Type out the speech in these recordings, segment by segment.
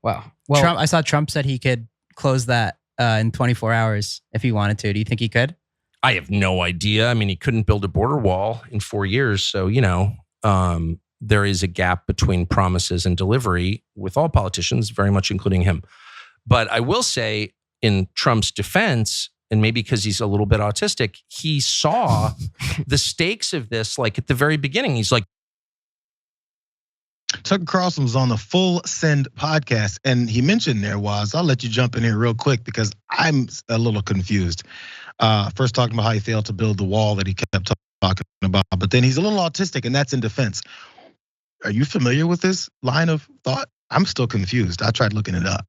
Wow. Well, I saw Trump said he could close that in 24 hours if he wanted to. Do you think he could? I have no idea. I mean, he couldn't build a border wall in 4 years. So, there is a gap between promises and delivery with all politicians, very much including him. But I will say, in Trump's defense, and maybe because he's a little bit autistic, he saw the stakes of this like at the very beginning. He's like, Tucker Carlson was on the Full Send podcast, and he mentioned there was, I'll let you jump in here real quick because I'm a little confused. First talking about how he failed to build the wall that he kept talking about, but then he's a little autistic, and that's in defense. Are you familiar with this line of thought? I'm still confused. I tried looking it up.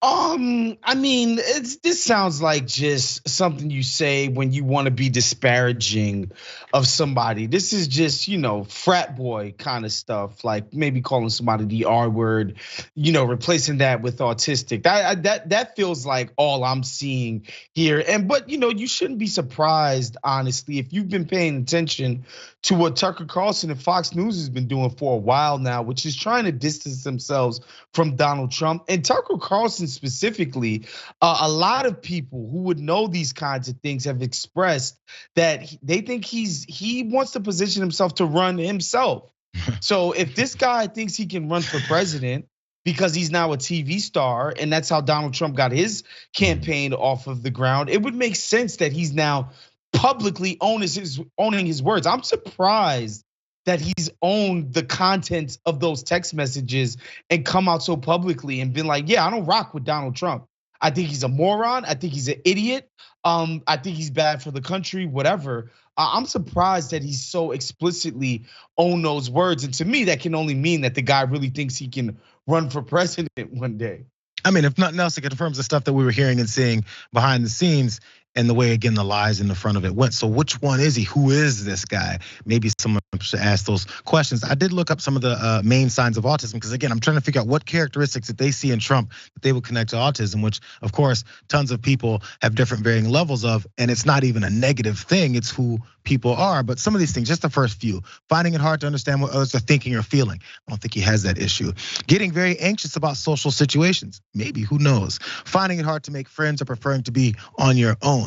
I mean, this sounds like just something you say when you want to be disparaging of somebody. This is just, frat boy kind of stuff, like maybe calling somebody the R word, replacing that with autistic. That feels like all I'm seeing here. But you shouldn't be surprised, honestly, if you've been paying attention to what Tucker Carlson and Fox News has been doing for a while now, which is trying to distance themselves from Donald Trump. And Tucker Carlson specifically, a lot of people who would know these kinds of things have expressed that they think he wants to position himself to run himself. So if this guy thinks he can run for president because he's now a TV star, and that's how Donald Trump got his campaign off of the ground, it would make sense that he's now publicly owning his words. I'm surprised that he's owned the contents of those text messages and come out so publicly and been like, yeah, I don't rock with Donald Trump. I think he's a moron. I think he's an idiot. I think he's bad for the country, whatever. I'm surprised that he's so explicitly owned those words. And to me, that can only mean that the guy really thinks he can run for president one day. I mean, if nothing else, it confirms the stuff that we were hearing and seeing behind the scenes, and the way, again, the lies in the front of it went. So which one is he? Who is this guy? Maybe someone should ask those questions. I did look up some of the main signs of autism, because again, I'm trying to figure out what characteristics that they see in Trump that they would connect to autism, which of course, tons of people have different varying levels of, and it's not even a negative thing, it's who people are. But some of these things, just the first few, finding it hard to understand what others are thinking or feeling. I don't think he has that issue. Getting very anxious about social situations, maybe, who knows? Finding it hard to make friends or preferring to be on your own.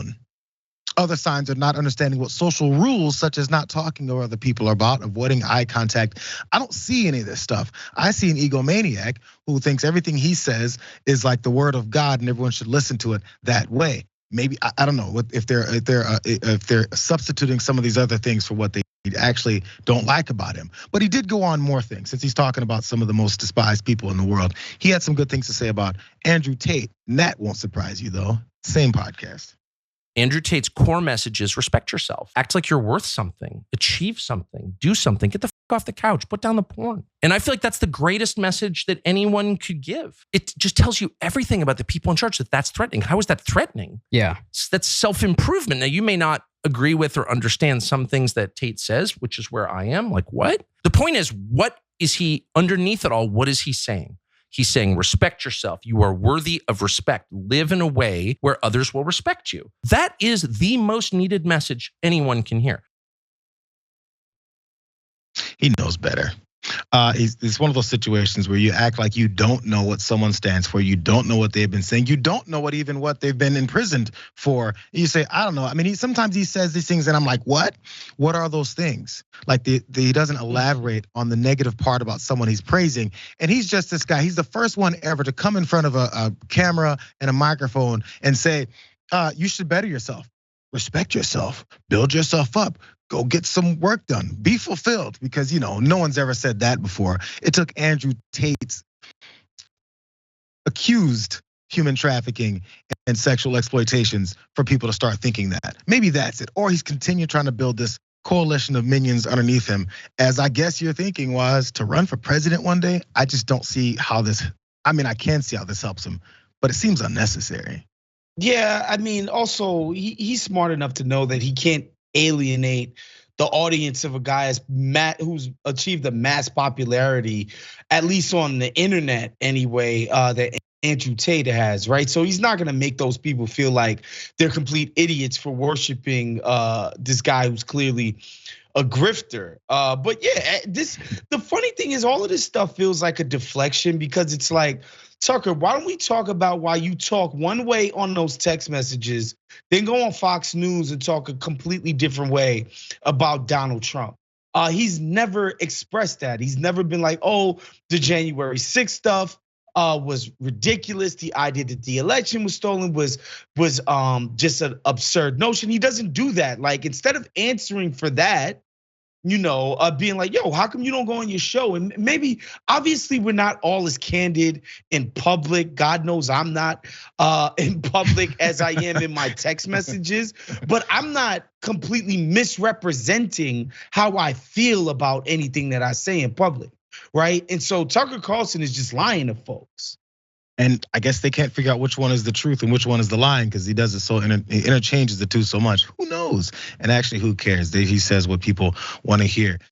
Other signs are not understanding what social rules, such as not talking to other people, are about, avoiding eye contact. I don't see any of this stuff. I see an egomaniac who thinks everything he says is like the word of God and everyone should listen to it that way. Maybe, I don't know if they're substituting some of these other things for what they actually don't like about him. But he did go on more things, since he's talking about some of the most despised people in the world. He had some good things to say about Andrew Tate, and that won't surprise you though. Same podcast. Andrew Tate's core message is respect yourself. Act like you're worth something. Achieve something. Do something. Get the fuck off the couch. Put down the porn. And I feel like that's the greatest message that anyone could give. It just tells you everything about the people in charge, that's threatening. How is that threatening? Yeah. That's self-improvement. Now, you may not agree with or understand some things that Tate says, which is where I am. Like, what? The point is, what is he, underneath it all, what is he saying? He's saying, respect yourself. You are worthy of respect. Live in a way where others will respect you. That is the most needed message anyone can hear. He knows better. It's one of those situations where you act like you don't know what someone stands for. You don't know what they've been saying. You don't know what they've been imprisoned for. You say, I don't know. I mean, sometimes he says these things and I'm like, what? What are those things? Like he doesn't elaborate on the negative part about someone he's praising. And he's just this guy. He's the first one ever to come in front of a camera and a microphone and say, you should better yourself. Respect yourself. Build yourself up. Go get some work done. Be fulfilled, because no one's ever said that before. It took Andrew Tate's accused human trafficking and sexual exploitations for people to start thinking that. Maybe that's it. Or he's continued trying to build this coalition of minions underneath him, as I guess your thinking was to run for president one day. I just don't see how this, I can see how this helps him, but it seems unnecessary. Yeah, I mean, also he's smart enough to know that he can't alienate the audience of a guy who's achieved a mass popularity, at least on the internet anyway, that Andrew Tate has, right? So he's not gonna make those people feel like they're complete idiots for worshiping this guy who's clearly a grifter. But yeah, the funny thing is all of this stuff feels like a deflection, because it's like, Tucker, why don't we talk about why you talk one way on those text messages, then go on Fox News and talk a completely different way about Donald Trump? He's never expressed that. He's never been like, oh, the January 6th stuff was ridiculous. The idea that the election was stolen was just an absurd notion. He doesn't do that. Like, instead of answering for that, being like, yo, how come you don't go on your show? And maybe, obviously, we're not all as candid in public. God knows I'm not in public as I am in my text messages, but I'm not completely misrepresenting how I feel about anything that I say in public, right? And so Tucker Carlson is just lying to folks. And I guess they can't figure out which one is the truth and which one is the line, because he does it so, he interchanges the two so much. Who knows? And actually, who cares? He says what people want to hear.